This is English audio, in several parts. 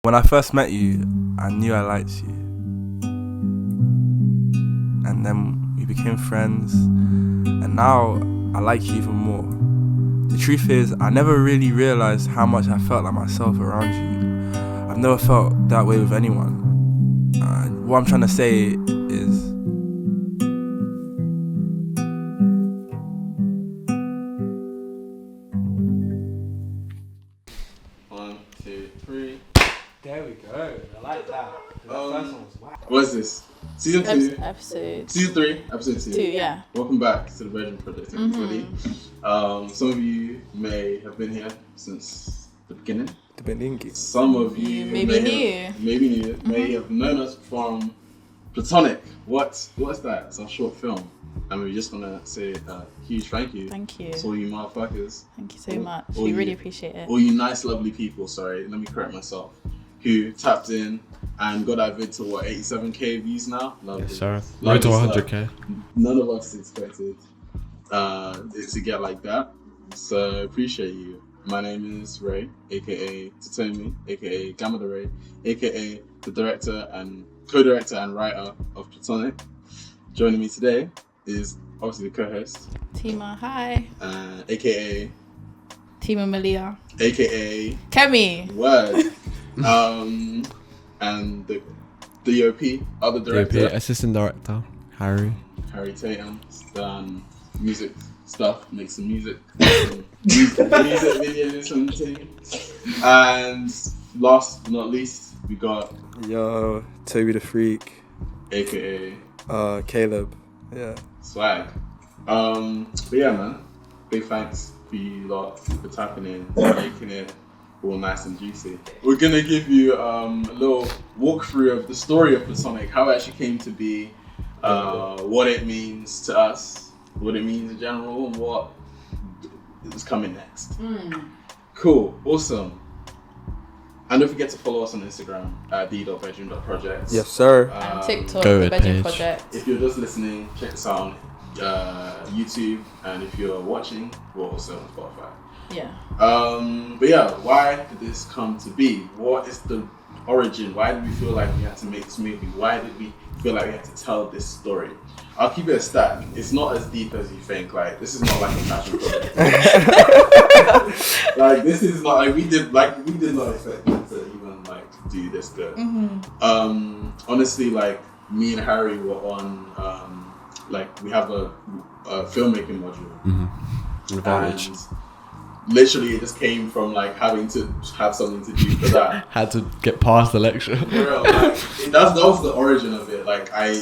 When I first met you, I knew I liked you. And then we became friends. And now I like you even more. The truth is, I never really realized how much I felt like myself around you. I've never felt that way with anyone. What I'm trying to say is, One, two, three. there we go. I like that. That first one was wow. What is this? Season 2? Episode Season 3? Episode 2. 2, yeah. Welcome back to the Virgin Project, everybody. Some of you may have been here since the beginning. Some of you may have known us from Platonic. What's that? It's our short film. And we just want to say a huge thank you. Thank you. To all you motherfuckers. Thank you so much. We really appreciate it. All you nice, lovely people, sorry, let me correct myself, who tapped in and got that vid to 87k views now. Lovely. Yes, sir. Right to 100k. None of us expected it to get like that. So appreciate you. My name is Ray, aka Tatomi, aka Gamma the Ray, aka the director and co-director and writer of Platonic. Joining me today is obviously the co-host, Tima, hi. aka Tima Malia. aka Kemi. Word. And the DOP, other director, DOP, assistant director, Harry Tatum, done music stuff, make some music videos and things. And last but not least, we got Toby the Freak, aka Caleb. Yeah. Swag. But yeah, man, big thanks for you lot for tapping in and making it all nice and juicy. We're gonna give you a little walkthrough of the story of Platonic, how it actually came to be, what it means to us, what it means in general, and what is coming next. Cool, awesome. And don't forget to follow us on Instagram at d.bedroom.project. Yes, sir. And TikTok, Go the with Bedroom page. Project. If you're just listening, check us out on YouTube, and if you're watching, we're also on Spotify. Yeah. But yeah, why did this come to be? What is the origin? Why did we feel like we had to make this movie? Why did we feel like we had to tell this story? I'll keep it a stat. It's not as deep as you think. Like, this is not like a passion project. Like, this is not like we did not expect it to even like do this good. Honestly, like me and Harry were on like we have a filmmaking module. Advantage. And literally, it just came from like having to have something to do for that. Had to get past the lecture. For real, like, that was the origin of it. Like I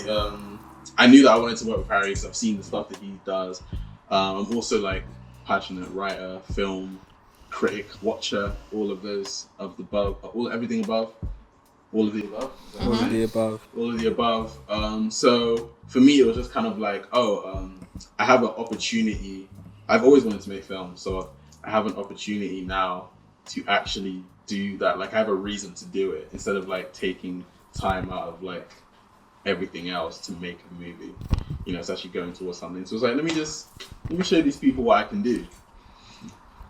knew that I wanted to work with Harry because I've seen the stuff that he does. I'm also like passionate writer, film critic, watcher, all of those of the above, everything above, all of the above. All of the above. All of the above. So for me, it was just kind of like, I have an opportunity. I've always wanted to make films, so I have an opportunity now to actually do that. Like, I have a reason to do it instead of like taking time out of like everything else to make a movie. You know, it's actually going towards something. So it's like, let me show these people what I can do.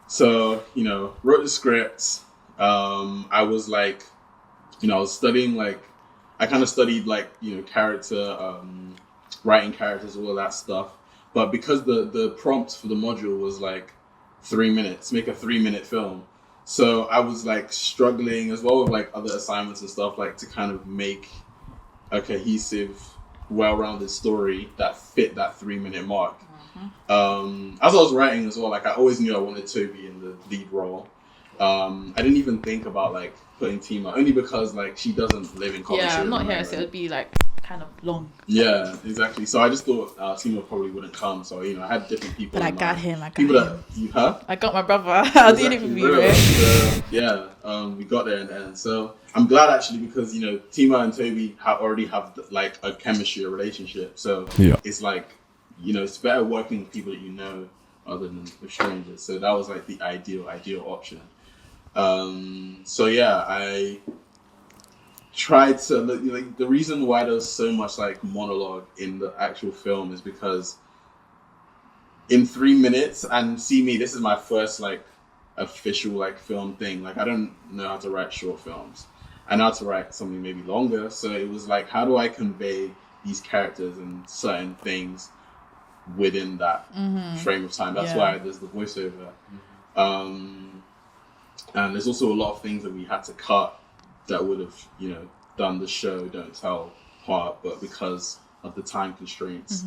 So, you know, wrote the script. I was like, you know, I was studying like, I kind of studied like, you know, character, writing characters, all of that stuff. But because the prompt for the module was like 3 minutes, make a 3-minute film. So I was like struggling as well with like other assignments and stuff, like to kind of make a cohesive, well-rounded story that fit that 3-minute mark. As I was writing as well, like I always knew I wanted Toby in the lead role. I didn't even think about like putting Tima, only because like she doesn't live in Coventry. Yeah, I'm not here, so it would be like kind of long. Yeah, exactly. So I just thought Tima probably wouldn't come. So, you know, I had different people. But I got him. I got my brother. I'll do anything for you, right? So, we got there in the end. So I'm glad actually because, you know, Tima and Toby already have like a chemistry, a relationship. So it's like, you know, it's better working with people that you know other than with strangers. So that was like the ideal option. So yeah, I tried to, like, the reason why there's so much like monologue in the actual film is because in 3 minutes, and see me, this is my first like official like film thing. Like, I don't know how to write short films. and now to write something maybe longer. So it was like, how do I convey these characters and certain things within that frame of time? That's why there's the voiceover. And there's also a lot of things that we had to cut that would have, done the show don't tell part, but because of the time constraints,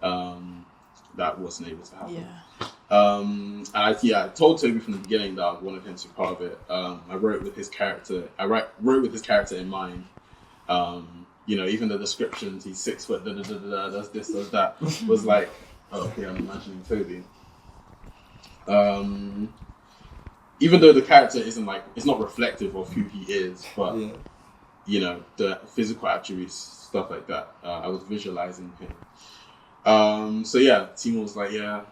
that wasn't able to happen. And I told Toby from the beginning that I wanted him to be part of it. I wrote with his character. Wrote with his character in mind. Even the descriptions, he's 6 foot, does this, does that, was like, oh, okay, I'm imagining Toby. Even though the character isn't like, it's not reflective of who he is, but the physical attributes, stuff like that, I was visualizing him. Timo was like, I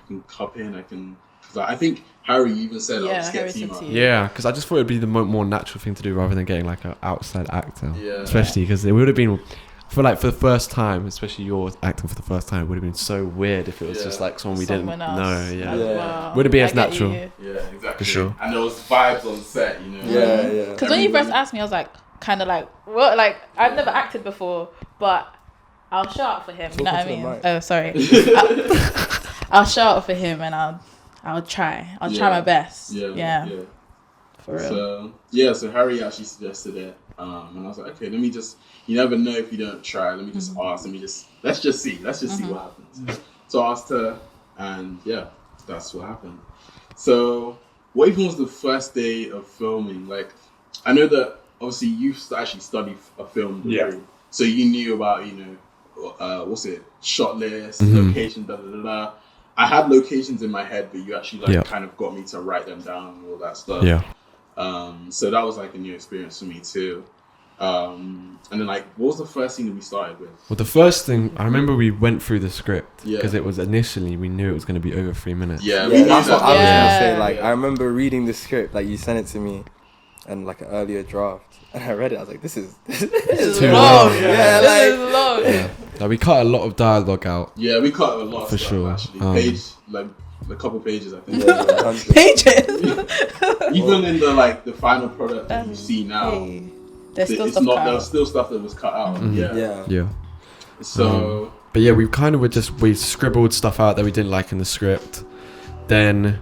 can cup in, because I think Harry even said, I'll just get Timo. Yeah, because I just thought it'd be the more natural thing to do rather than getting like an outside actor. Yeah. Especially because it would have been, I feel like for the first time, especially yours acting for the first time, it would have been so weird if it was just like someone we didn't know. Yeah. Wouldn't be as natural. Yeah, exactly. For sure. And there was vibes on set, Yeah. Because when you first asked me, I was like, kind of like, what? Like, I've never acted before, but I'll show up for him. You know what I mean? Oh, sorry. I'll show up for him, and I'll try. I'll try my best. Yeah. For real. So Harry actually suggested it, and I was like, okay, let me just. You never know if you don't try. Let me just ask. Let's just see. Let's just see what happens. So I asked her, and that's what happened. So what even was the first day of filming? Like, I know that obviously you actually studied a film degree, so you knew about shot list, location, I had locations in my head, but you actually kind of got me to write them down and all that stuff. So that was like a new experience for me too. And then like, what was the first thing that we started with? Well, the first thing I remember, we went through the script because it was initially we knew it was going to be over 3 minutes. That's what I was gonna say. Like, I remember reading the script, like you sent it to me, and like an earlier draft, and I read it. I was like, this is too long. long. This is long. Like, we cut a lot of dialogue out. Yeah, we cut a lot of for stuff, sure. Actually, like a couple pages, I think. Pages. Even in the final product that you see now. There's still stuff that was cut out. Yeah. So, but yeah, we kind of we scribbled stuff out that we didn't like in the script. Then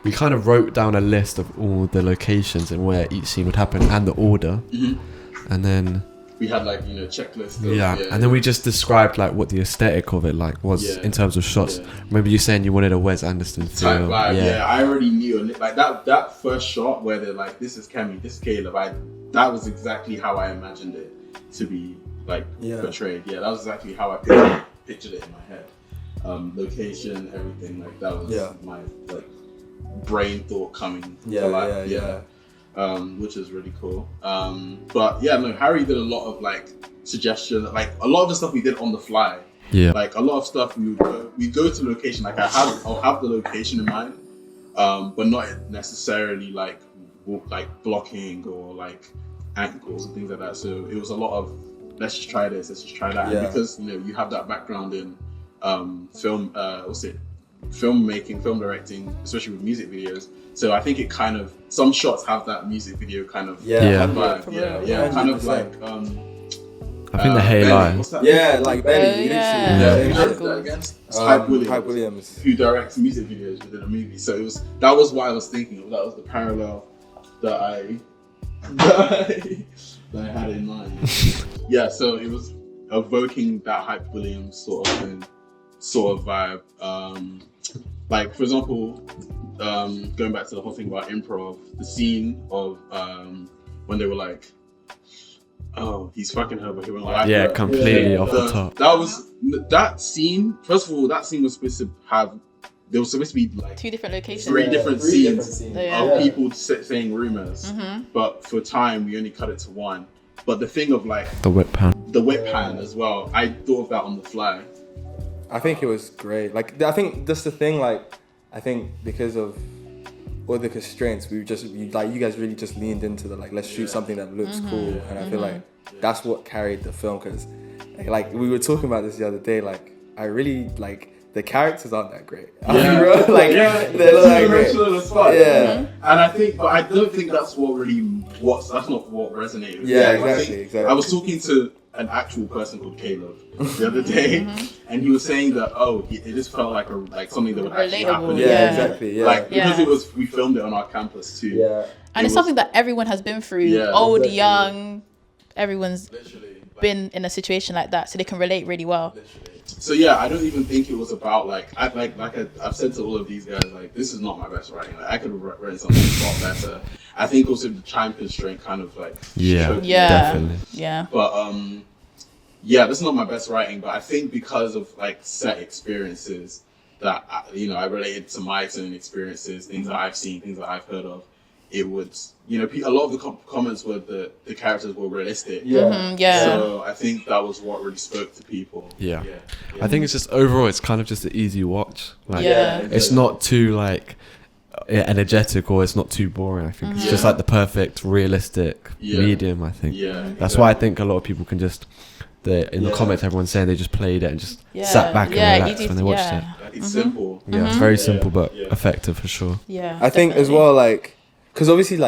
we kind of wrote down a list of all the locations and where each scene would happen and the order. And then we had like checklists. And then we just described like what the aesthetic of it like was in terms of shots. Remember you saying you wanted a Wes Anderson feel? I already knew, and like that first shot where they're like, this is Kemi, this is Caleb. That was exactly how I imagined it to be like portrayed. Yeah, that was exactly how I pictured it in my head. Location, everything, like that was my like brain thought coming to life. Which is really cool. But Harry did a lot of like suggestions, like a lot of the stuff we did on the fly. Like a lot of stuff we go to location, like I'll have the location in mind, but not necessarily like blocking or like angles and things like that. So it was a lot of let's just try this, let's just try that. And because you have that background in filmmaking, film directing, especially with music videos. So I think it kind of, some shots have that music video kind of vibe. Kind of like I think the hairline. Like Benny. It's Hype Williams, who directs music videos within a movie. So that was what I was thinking of. That was the parallel that I had in mind. So it was evoking that Hype Williams sort of vibe. Like for example, going back to the whole thing about improv, the scene of when they were like, oh, he's fucking her, but he won't like her. Completely off the top. That scene. First of all, that scene was supposed to have. There was supposed to be like 2 different locations, 3 different scenes of people saying rumors. But for time, we only cut it to 1. But the thing of like the whip pan as well, I thought of that on the fly. I think it was great. Like, I think that's the thing. Like, I think because of all the constraints, you guys really just leaned into the like, let's shoot something that looks cool, and I feel like that's what carried the film. Because like we were talking about this the other day. Like, I really like the characters aren't that great. They're not that great. And I think, but I don't think that's what that's not what resonated with me. Exactly. I was talking to an actual person called Caleb the other day, and he was saying that it just felt like something that would actually happen. Because we filmed it on our campus too. And it's something that everyone has been through, old, young, everyone's been in a situation like that, so they can relate really well. So I don't even think it was about I've said to all of these guys, like, this is not my best writing. Like, I could have written something a lot better. I think also the time constraint kind of definitely. But this is not my best writing. But I think because of set experiences that I related to my own experiences, things that I've seen, things that I've heard of. It would, a lot of the comments were the characters were realistic. So I think that was what really spoke to people. I think it's just overall, it's kind of just an easy watch. It's not too energetic or it's not too boring. I think it's just the perfect realistic medium. I think that's why I think a lot of people can just. In the comments, everyone's saying they just played it and just sat back and relaxed when they watched it. It's simple. It's very simple but effective for sure. I think as well, because obviously,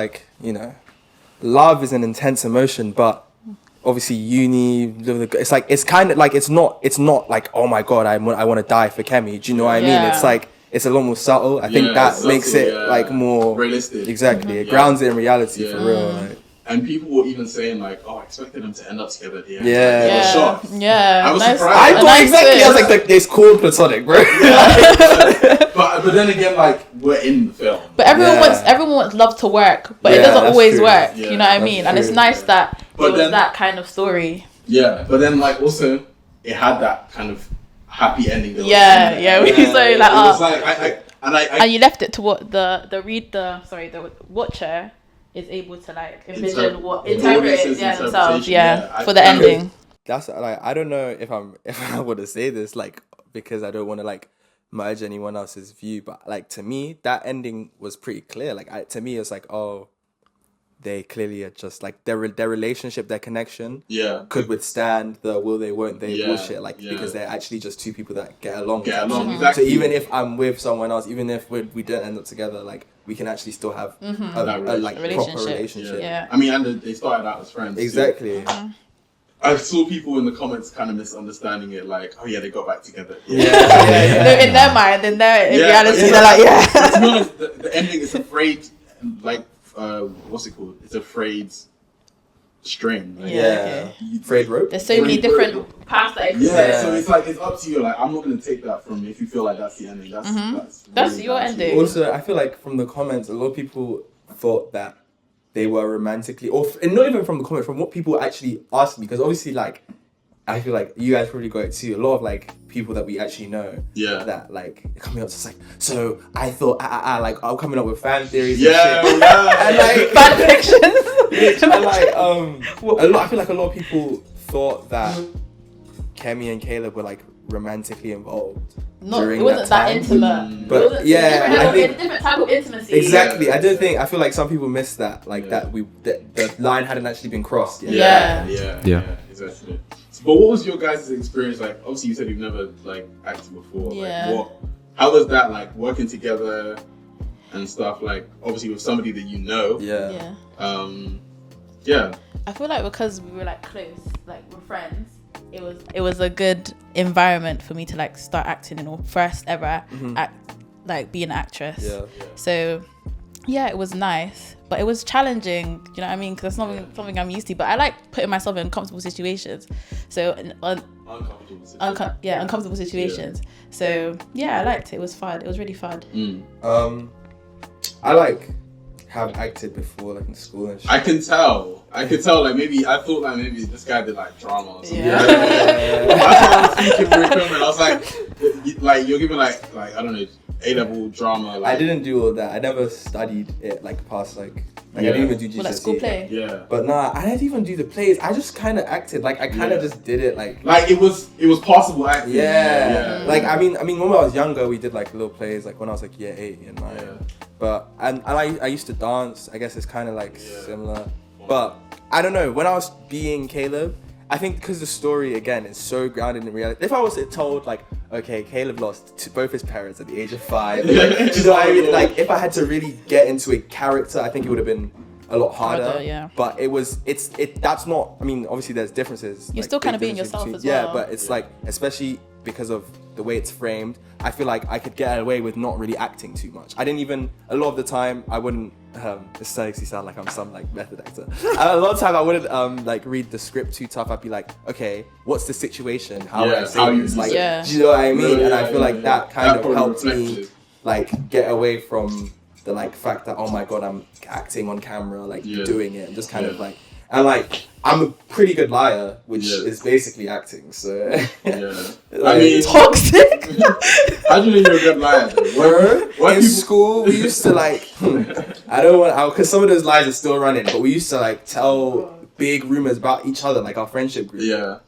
love is an intense emotion, but obviously it's it's not like, oh my god, I want to die for Kemi. Do you know what I mean? It's it's a lot more subtle. I think that makes it more realistic. Exactly, it grounds it in reality for real. And people were even saying I expected them to end up together at the end. I was shocked. I was surprised. surprised. I thought exactly. I was like, it's called platonic, bro. But then again, we're in the film. But everyone wants love to work, but it doesn't always work. You know what I mean? And it's nice that it was that kind of story. Yeah, but then also it had that kind of happy ending. And you left it to what the watcher is able to envision interpret themselves for the ending. That's I don't know if I want to say this because I don't want to merge anyone else's view, but to me that ending was pretty clear. To me it's they clearly are just their relationship, their connection could withstand the will they won't they bullshit because they're actually just two people that get along. Exactly. So even if I'm with someone else, even if we don't end up together, we can actually still have a proper relationship. I mean, and they started out as friends. Exactly. I saw people in the comments kind of misunderstanding it, they got back together. In their mind, in reality, they're To be honest, the ending is afraid, what's it called? It's a frayed string. Frayed rope. There's so many different paths that so it's up to you. I'm not going to take that from you if you feel like that's the ending. That's your ending. Also, I feel from the comments, a lot of people thought that they were romantically, and not even from the comments, from what people actually asked me, because obviously I feel you guys probably got it too. A lot of people that we actually know that coming up to so I thought I'm coming up with fan theories and shit. And fan fictions. And I feel a lot of people thought that Kemi and Caleb were romantically involved. It wasn't that intimate. But I think a different type of intimacy. Exactly. I feel some people missed that. That the line hadn't actually been crossed yet. Yeah. Exactly. But what was your guys' experience Obviously, you said you've never acted before. How was that working together and stuff? Obviously with somebody that you know. I feel because we were close, we're friends. It was a good environment for me to start acting and first ever act, be an actress. So it was nice, but it was challenging. You know what I mean? Because that's something I'm used to. But I like putting myself in uncomfortable situations. So uncomfortable situations. So I liked it. It was fun. It was really fun. I have acted before in school and shit. I can tell maybe I thought maybe this guy did drama or something. That's what I was thinking when we were filming. I was you're giving I don't know, A-level drama. I didn't do all that. I never studied it past I didn't even do GCSE. School play. But I didn't even do the plays. I just kind of acted. I kind of just did it it was possible acting. I mean when I was younger we did little plays when I was year 8 and 9. But and I used to dance. I guess it's kind of similar. But I don't know, when I was being Caleb, I think because the story again is so grounded in reality. If I was told okay, Caleb lost both his parents at the age of 5. Do you know what I mean? Like, if I had to really get into a character, I think it would have been a lot harder. Yeah. But that's not, I mean, obviously there's differences. You're like, still kind of being yourself as well. Yeah, but it's like, especially because of the way it's framed, I feel like I could get away with not really acting too much. I didn't even, a lot of the time, I wouldn't, this makes me sound like I'm some like method actor. A lot of time I wouldn't like read the script too tough. I'd be like, okay, what's the situation? How would I say this? Like, do you know what I mean? And I feel like that kind of helped me like get away from the like fact that, oh my God, I'm acting on camera, like doing it, and just kind of like, and like, I'm a pretty good liar, which is basically acting, so. Like, I mean, toxic. How do you know you're a good liar? In school, we used to like, I don't want, because some of those lies are still running, but we used to like tell big rumors about each other, like our friendship group. Yeah.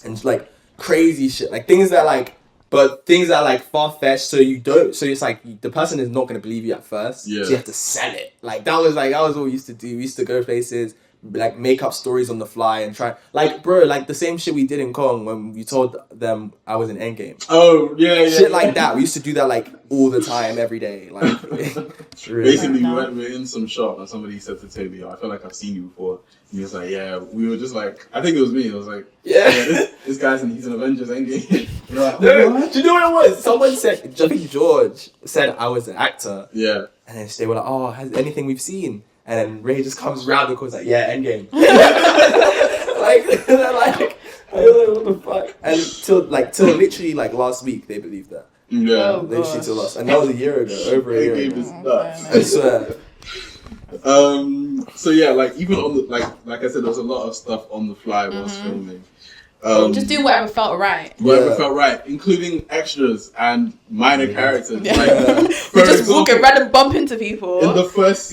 And like crazy shit, like things that like, but things that are like far-fetched, so it's like the person is not going to believe you at first, so you have to sell it. Like that was what we used to do. We used to go places, like make up stories on the fly and try, like bro, like the same shit we did in Kong when we told them I was in Endgame. Oh yeah, shit like that. We used to do that like all the time, every day. Like basically, we're in some shop and somebody said to Toby, I feel like I've seen you before. And he was like, yeah. We were just like, I think it was me. I was like, this guy's he's an Avengers Endgame. Like, no, do you know what it was? Someone said, I think George said I was an actor. Yeah. And then they were like, oh, has anything we've seen? And then Ray just comes round and goes like, yeah, Endgame. like, what the fuck? And till literally like last week, they believed that. Yeah. Literally till last, and that was a year ago, over a year ago. Is nuts. I swear. So yeah, like even on the like I said, there was a lot of stuff on the fly whilst filming. Just do whatever felt right. Whatever felt right, including extras and minor characters. Yeah. Like, we just walk around and bump into people. In the first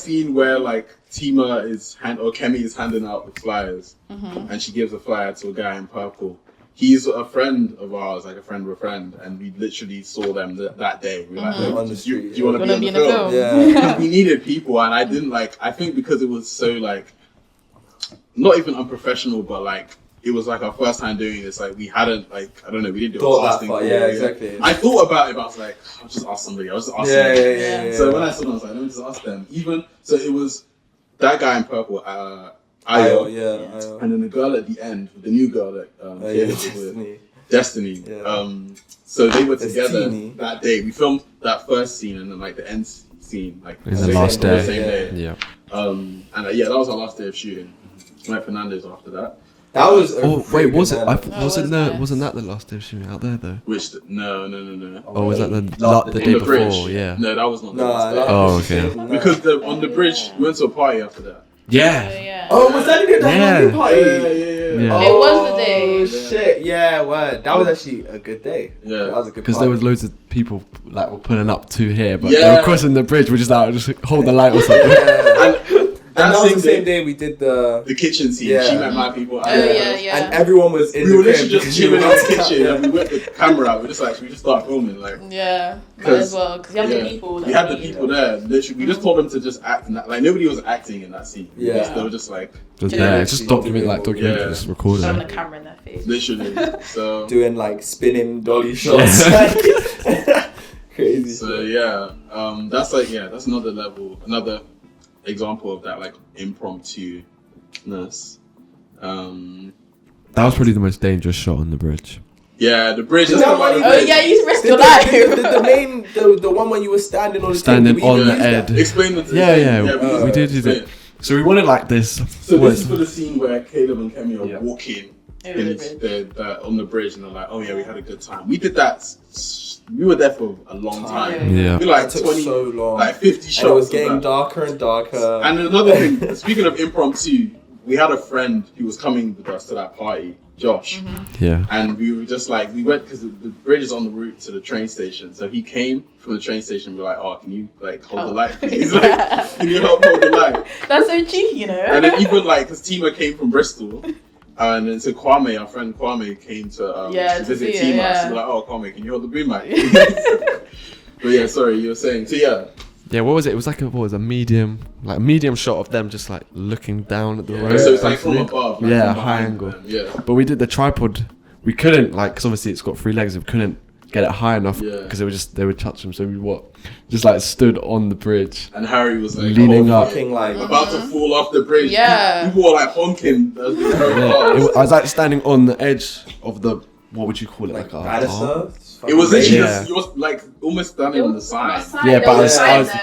scene where like Tima or Kemi is handing out the flyers, and she gives a flyer to a guy in purple. He's a friend of ours, like a friend of a friend, and we literally saw them that day. We were like, on the street. do you want to be in the film? Yeah. We needed people, and I didn't I think because it was so like, not even unprofessional, but like, it was like our first time doing this. Like we hadn't we didn't do a casting. Yeah, exactly. I thought about it, but I was like, I'll just ask somebody. Yeah. So when I saw them, I was like, let me just ask them. So it was that guy in purple, Ayo, and then the girl at the end, the new girl that Destiny. Yeah. So they were together that day. We filmed that first scene and then like the end scene, like in the last day. Same day. Yeah. And that was our last day of shooting. Went Fernandez after that. That was. Wasn't that the last day of shooting out there though? No. Oh, was that the day before? Bridge. Yeah. No, that was not the last day. Oh, okay. Because on the bridge, we went to a party after that. Yeah. Oh, was that the Halloween party? Yeah. It was the day. Oh shit! Yeah, word. That was actually a good day. Yeah, that was a good. Because there was loads of people like were pulling up to here, but they were crossing the bridge, which is like just hold the light or something. And that was the same day we did the kitchen scene. Yeah. She met my people. And everyone was in we the were crib. just chilling in the kitchen. And we whipped the camera out. We just start filming. Like might as well because you have the people. We had the people there. Literally, we just told them to just act. And like nobody was acting in that scene. Yeah, they were just like just document just recording. Having a camera in their face. Literally, so doing like spinning dolly shots. Crazy. So that's another level, another example of that like impromptu-ness. That was probably the most dangerous shot on the bridge. Yeah, the bridge. You risked your life. The one when you were standing on the edge. Explain the we did it. So we wanted like this. So this is for the scene where Caleb and Kemi are walking on the bridge, and they're like, "Oh yeah, we had a good time." We did that. We were there for a long time. Yeah. We like took 20, so long. like 50 shots. And it was getting darker and darker. And another thing, speaking of impromptu, we had a friend who was coming with us to that party, Josh. Yeah. And we were just like, we went because the bridge is on the route to the train station. So he came from the train station. We were like, "Oh, can you like hold the light?" He's like, "Can you help hold the light?" That's so cheeky, you know. And then even because Tima came from Bristol. And then so Kwame, our friend Kwame, came to visit Tima. So we're like, "Oh, Kwame, can you hold the boom mic?" But yeah, sorry, you were saying. So yeah. Yeah, what was it? It was like a medium shot of them just like looking down at the road. So it's like from above. Like high angle. Yeah. But we did the tripod. we couldn't like, because obviously it's got 3 legs, we couldn't get it high enough Yeah. because they would touch them. So we just like stood on the bridge And Harry was like leaning up. Fucking like about to fall off the bridge. Yeah. People were like honking as we drove past. I was like standing on the edge of the, what would you call it? Like a banister. It was literally Yeah. you was like almost standing on the sign. Yeah, but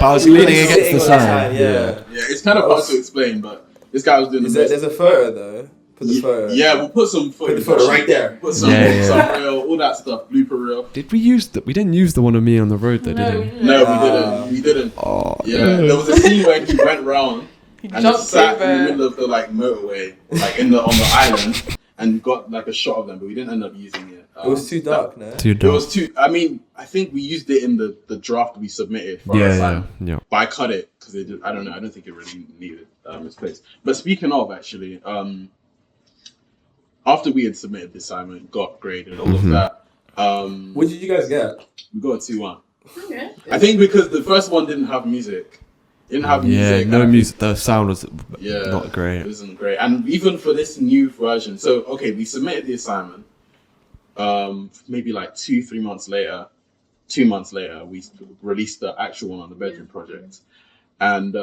I was leaning against the sign. Yeah. Yeah, it's kind of hard to explain, but this guy was doing the most. There's a photo though. Put the photo. Yeah, we'll put some Put the footage. photo right there. Put some, some reel, all that stuff, blooper reel. Did we use we didn't use the one of me on the road though, did we? No, we didn't. Oh, Yeah, there was a scene where he went round and just jumped sat in the over. middle of the like motorway, like on the island, and got like a shot of them, but we didn't end up using it. It was too dark, no? Too It dark. was too. I mean, I think we used it in the draft we submitted for our Yeah, assignment. yeah. But I cut it because I don't know. I don't think it really needed its place. But speaking of, actually, after we had submitted the assignment, got graded, all of that, What did you guys get? we got a 2-1. Okay. I think because the first one didn't have music. Didn't have Yeah, music. no and music. The sound was Yeah, not It great. wasn't great. And even for this new version, so okay, we submitted the assignment. Maybe like 2 months later, we released the actual one on the bedroom project. And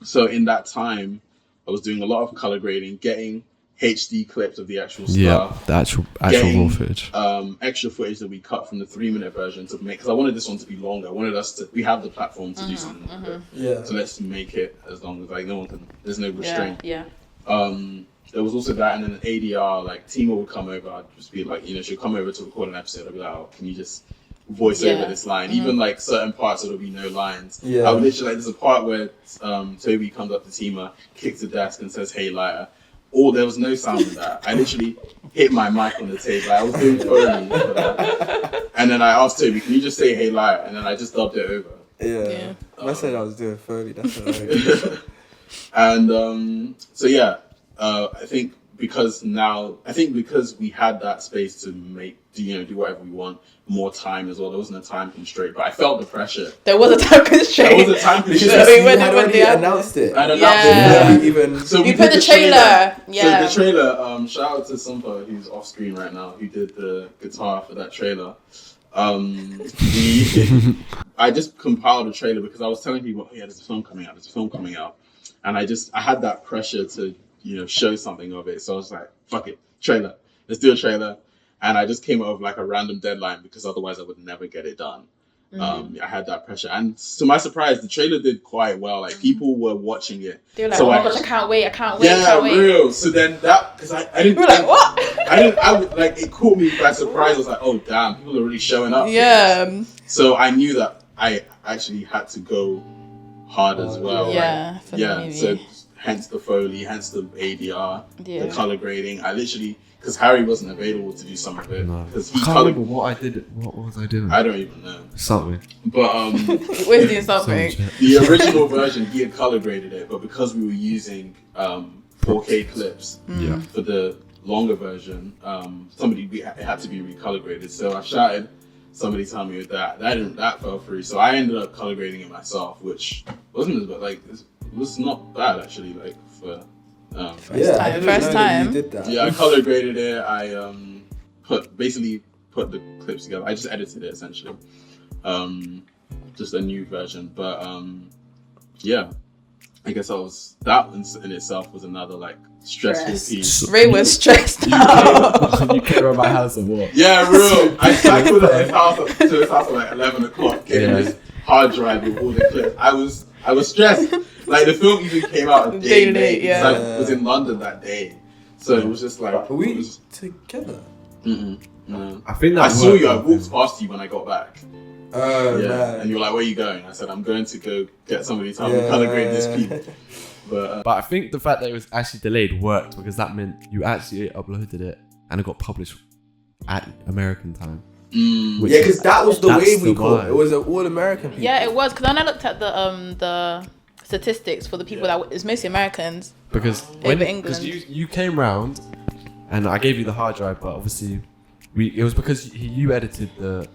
so in that time, I was doing a lot of color grading, getting HD clips of the actual stuff. Yeah, the actual Getting, raw footage. Extra footage that we cut from the 3-minute version to make, because I wanted this one to be longer. I wanted us to, we have the platform to do something with it. Yeah. So let's make it as long as like no one can, there's no restraint. Yeah. There was also that, and then an ADR, like Tima would come over, I'd just be like, she'll come over to record an episode, I'd be like, oh, can you just voice over this line? Even like certain parts, there'll be no lines. Yeah. I would literally, like, there's a part where Toby comes up to Tima, kicks the desk and says, hey, liar. There was no sound in that. I literally hit my mic on the table. I was doing Foley for that. And then I asked Toby, can you just say, hey, liar? And then I just dubbed it over. Yeah. I said I was doing Foley. That's hilarious. And so yeah, I think because we had that space to make do whatever we want, more time as well. There wasn't a time constraint, but I felt the pressure. There was a time constraint. There was a time Because constraint. you had already announced it. And Yeah. so We we put did the trailer. Yeah. So the trailer. Shout out to Sumpa, who's off screen right now, who did the guitar for that trailer. I just compiled a trailer because I was telling people, oh, yeah, there's a film coming out, and I had that pressure to show something of it. So I was like, fuck it, trailer, let's do a trailer. And I just came up with like a random deadline because otherwise I would never get it done. I had that pressure, and to my surprise, the trailer did quite well. Like people were watching it. They were like, so "Oh my gosh, I can't wait! Yeah, real. So then that, because I didn't. We were like, "What?" It caught me by surprise. I was like, "Oh damn, people are really showing up." Yeah. So I knew that I actually had to go hard as well. Yeah. For the Yeah. movie. So hence the Foley, hence the ADR, Yeah. the color grading. I literally, because Harry wasn't available to do some of it, No. because I he can't colored. remember what I did. What was I doing? I don't even know. Something. But We're doing something. the original version, he had color graded it, but because we were using 4K clips Yeah. for the longer version, it had to be recolor graded. So I shouted, somebody tell me that fell through. So I ended up color grading it myself, which wasn't as bad. Like it was not bad actually. Like for First time. You did that. yeah, I color graded it. I put the clips together. I just edited it essentially. Just a new version, but yeah, I guess that in itself was another like stressful piece. Ray was stressed out. You came around my house and what? Yeah, real. I cycled to his house at like 11 o'clock, getting this hard drive with all the clips. I was stressed. Like the film even came out a day late. Yeah. I was in London that day, so it was just like Are we together? no. I think that I saw worked you. I out. walked past you when I got back. Oh Yeah, man. and you were like, "Where are you going?" I said, "I'm going to go get somebody to help me color grade this piece." But But I think the fact that it was actually delayed worked because that meant you actually uploaded it and it got published at American time. Which Yeah, because that was the that's wave we the caught. vibe. It was an all American people. Yeah, it was because when I looked at the statistics for the people that it's mostly Americans. Because England. you came round and I gave you the hard drive, but obviously it was because you edited the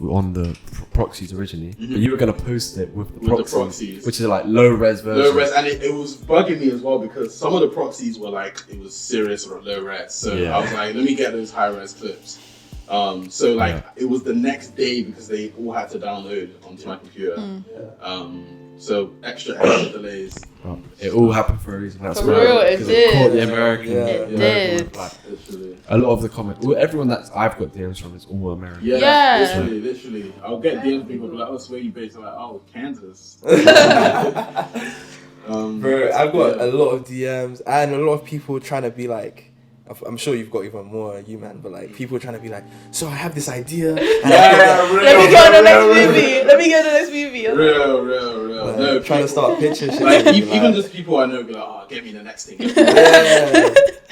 on the proxies originally, but you were gonna post it with the proxies, which is like low res version. Low res, and it was bugging me as well because some of the proxies were like it was serious or low res. So I was like, let me get those high res clips. It was the next day because they all had to download onto my computer. So extra delays. It all happened for a reason. That's for real, it did. Caught the American. It did. A lot of the comments, everyone that I've got DMs from is all American. Yeah. Literally. I'll get DMs people like, "Oh, where you based?" I'm like, "Oh, Kansas." Bro, I've got a lot of DMs and a lot of people trying to be like, I'm sure you've got even more, you man, but like people trying to be like, so I have this idea. Let me go to the next movie. Real. Like, no, trying to start pitching shit. Like, even just people I know be like, "Oh, get me the next thing."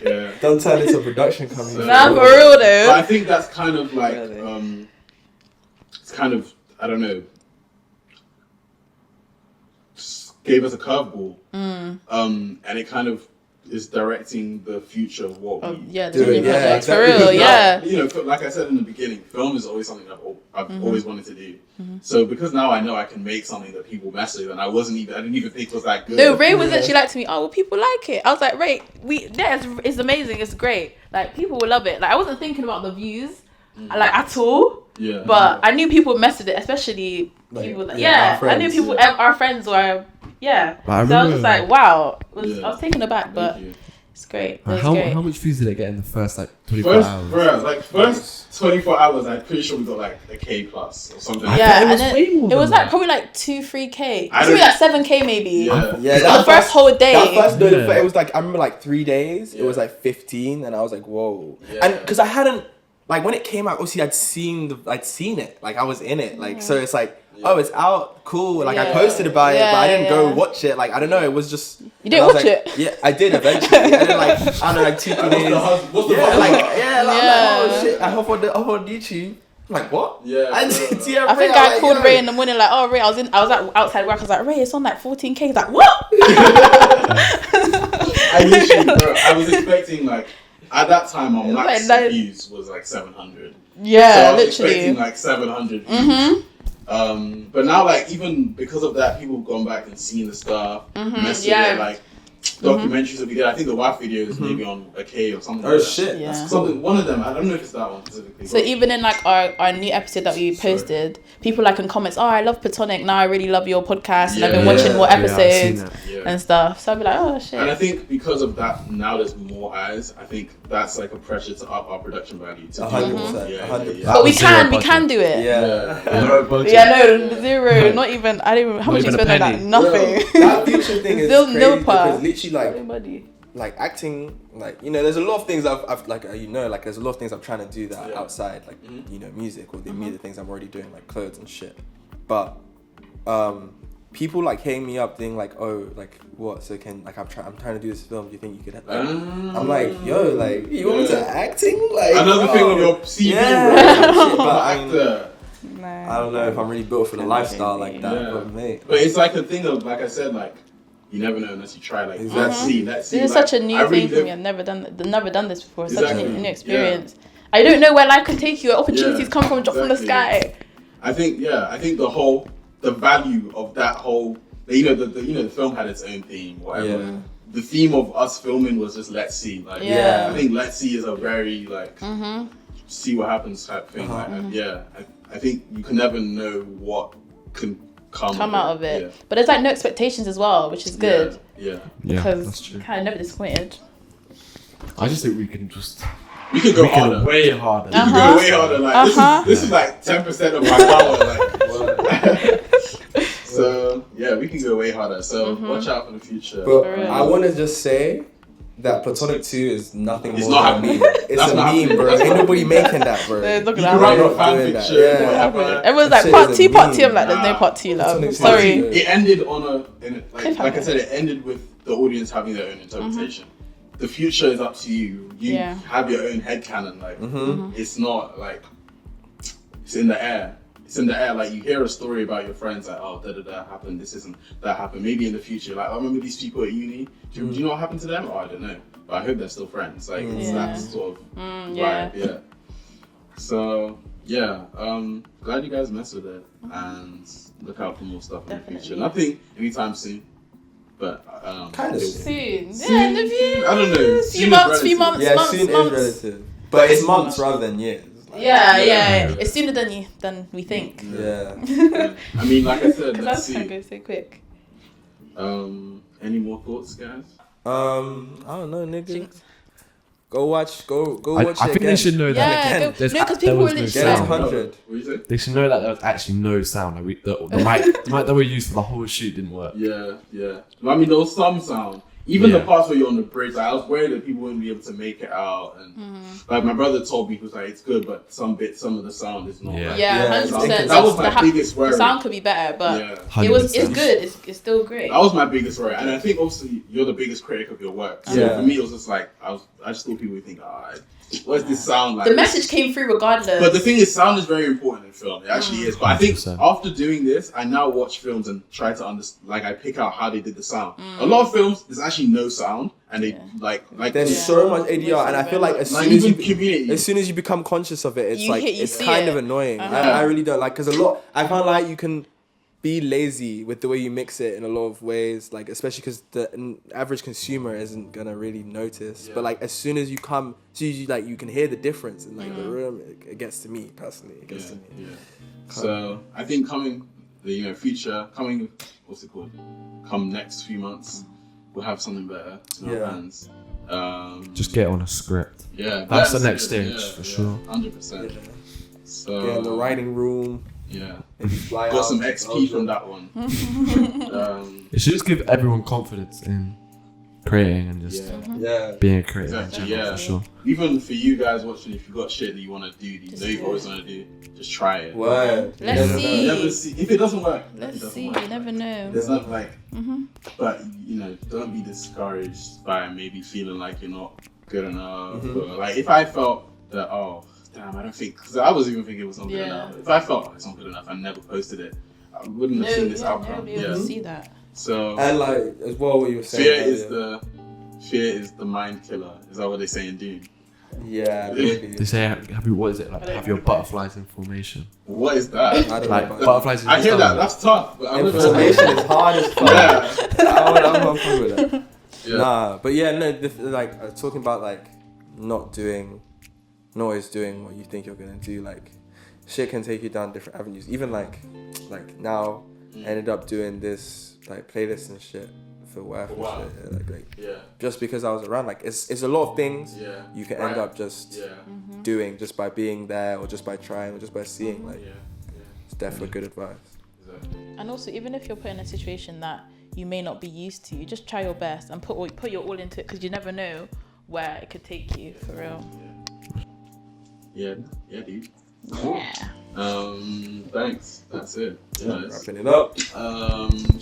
Yeah. Don't turn into a production company. Nah, for real though. But I think that's kind of like, it's kind of, I don't know, just gave us a curveball. And it kind of is directing the future of what we do. Exactly. For real, now, like I said in the beginning, film is always something I've always wanted to do. So because now I know I can make something that people mess with, and I didn't even think was that good. No, Ray was literally like to me, "Oh, well, people like it." I was like, "Ray, it's amazing, it's great. Like people will love it." Like I wasn't thinking about the views, like at all. Yeah. But I knew people messed with it, especially people that I knew people our friends were so I was just like, wow. I was taken aback, but it's great. How much views did it get in the first 24 hours? First 24 hours, I'm pretty sure we got like a K plus or something. It was like probably like 2-3K. Maybe like 7K maybe. Yeah. The first whole day. It was like, I remember like 3 days, it was like 15, and I was like, whoa. Yeah. And because I hadn't, like when it came out, obviously I'd seen it, like I was in it, like so it's like, oh, it's out, cool. Like I posted about it, but I didn't go watch it. Like I don't know, it was just. You didn't watch it? Yeah, I did eventually. And then like I don't know, like 2 days. Oh shit! I hop on YouTube. I'm like what? Yeah. I think I called Ray in the morning like, "Oh Ray, I was outside work. I was like, Ray, it's on like 14K." He's like, "What?" I was expecting like. At that time, my max views was like 700. Yeah, so I was literally. expecting like 700 views. But now, like, even because of that, people have gone back and seen the stuff, messed with it, like documentaries that we did. I think the WAF video is maybe on a K or something. Oh shit! Yeah. Something. One of them. I don't know if it's that one specifically. So even in like our new episode that we posted, people like in comments, "Oh, I love Platonic. Now I really love your podcast, and I've been watching more episodes and stuff." So I'd be like, "Oh shit!" And I think because of that, now there's more eyes. I think that's like a pressure to up our production value. 100%. But we can do it. Yeah. Zero. Not even. I didn't even. How much you spend on that? Nothing. That future thing is Still crazy nil because literally like acting, like there's a lot of things I've like there's a lot of things I'm trying to do that outside like music or the immediate things I'm already doing like clothes and shit. But people like hitting me up being like, "Oh, like what? So can like I'm trying to do this film. Do you think you could?" Like, I'm like, "Yo, like you want me to acting? Like another thing on your CV, bro. I don't know if I'm really built for the lifestyle like that, but mate. But it's like a thing of, like I said, like you never know unless you try. Like let's see. This is such a new thing for me. I've never done this before. It's such a new experience. I don't know where life can take you. Opportunities come from drop from the sky. I think the value of that whole, the film had its own theme, whatever. Yeah. The theme of us filming was just let's see. Like I think let's see is a very like see what happens type thing. I think you can never know what can come out of it. Yeah. But there's like no expectations as well, which is good. Yeah. Because you're kind of never disappointed. I just think we can go harder. Way harder. You can go way harder. Like this is like 10% of my power. Like so yeah, we can go way harder. So watch out for the future. But I want to just say that Platonic 2 is nothing more than a meme. It's a meme, bro. Ain't nobody making that, bro. Look at that. Everyone's like part 2. I'm like, there's no part 2, love. Sorry. It ended on like I said, it ended with the audience having their own interpretation. The future is up to you. You have your own headcanon. Like it's not like it's in the air. It's in the air. Like you hear a story about your friends, like, oh, that happened. This isn't that happened. Maybe in the future, like I remember these people at uni. Do you know what happened to them? Oh, I don't know, but I hope they're still friends. Like it's that sort of vibe. Yeah. So Yeah, glad you guys messed with it, and look out for more stuff in the future. Nothing anytime soon, but kind of soon. Yeah, in the few. I don't know. Few months. Yeah, months, soon months. is relative, but it's months rather than years. Yeah. It's sooner than we think. Yeah. I mean, like I said, Because let's that's gonna see. go so quick. Any more thoughts, guys? I don't know, nigga. Go watch it I think again. they should know that. Yeah, There's- because there people was were no Get it to sound. 100. What do you say? They should know that there was actually no sound. Like the mic that we used for the whole shoot didn't work. Yeah. I mean, there was some sound. Even the Yeah. parts where you're on the bridge, like, I was worried that people wouldn't be able to make it out. And like my brother told me, he was like, "It's good, but some of the sound is not." Yeah. Like, Yeah, Yeah, 100%. that was my biggest worry. The sound could be better, but Yeah. it's 100%. good. It's still great. That was my biggest worry, and I think obviously you're the biggest critic of your work. So Yeah. for me, it was just like I just thought people would think, what's this sound like? The message came through regardless. But the thing is, sound is very important in film. It actually is. But I think 100%. after doing this, I now watch films and try to understand. Like I pick out how they did the sound. A lot of films, there's actually no sound, and they like There's so much ADR, and I feel like as soon as you become conscious of it, it's it's kind of annoying. I really don't like, because I find like you can be lazy with the way you mix it in a lot of ways, like especially because the average consumer isn't gonna really notice. But like as soon as you you can hear the difference in like the room. It gets to me personally. It gets to me. Yeah. So I think future coming, what's it called? Come next few months, we'll have something better in our hands. Just get on a script. Yeah, That's the next stage for sure. 100%. So Yeah, in the writing room. Yeah, Fly got out, some XP from that one. It should just give everyone confidence in creating and just being a creator in Exactly, general, for sure. Even for you guys watching, if you got shit that you want to do, you know you've always want to do, just try it. Word. Let's see. Never see. If it doesn't work, Let's see. You never know. There's not like, but don't be discouraged by maybe feeling like you're not good enough. Or like if I felt that, oh damn, I don't think, because I was even thinking it was not good enough. If I felt it's not good enough, I never posted it. I wouldn't have seen this outcome. Never be able to see that. So And like as well, what you were saying. fear is the mind killer. Is that what they say in Dune? Yeah. Maybe. They say, what is it like? Have your butterflies in formation. What is that? I don't Like know. butterflies in I hear that. stomach. That's tough. But I'm Information is hard as fuck. Yeah. I'm fine with that. Yeah. Nah, but yeah, no. Talking about like not always doing what you think you're gonna do. Like, shit can take you down different avenues. Even like now, I ended up doing this like playlist and shit for work and shit. Yeah. Just because I was around, like it's a lot of things you can end up just doing just by being there or just by trying or just by seeing. Like, it's definitely good advice. Exactly. And also, even if you're put in a situation that you may not be used to, just try your best and put your all into it, because you never know where it could take you, for real. Yeah, dude. Yeah. Thanks. That's it. Nice. Wrapping it up.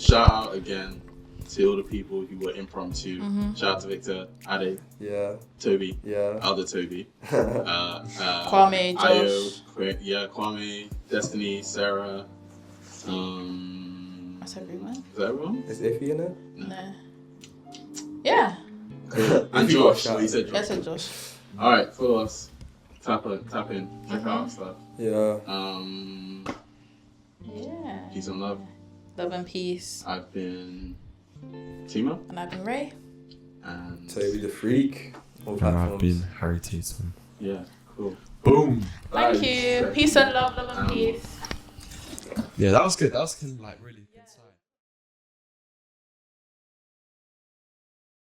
Shout out again to all the people who were impromptu. Shout out to Victor, Ade, Yeah. Toby, Yeah. other Toby, Kwame, Josh. Ayo, Kwame, Destiny, Sarah. That's everyone. Is that everyone? Is Iffy in it? No. Yeah. And If you Josh. got What you said, That's Josh. a Josh. All right, follow us. Tap in. Check out our stuff. Yeah. Yeah. Peace and love. Love and peace. I've been Timo. And I've been Ray. And Toby the Freak. All And platforms. I've been Harry Teeson. yeah, cool. Boom. Thank you. Peace and love and peace. Yeah, that was good. That was kind of like really good stuff.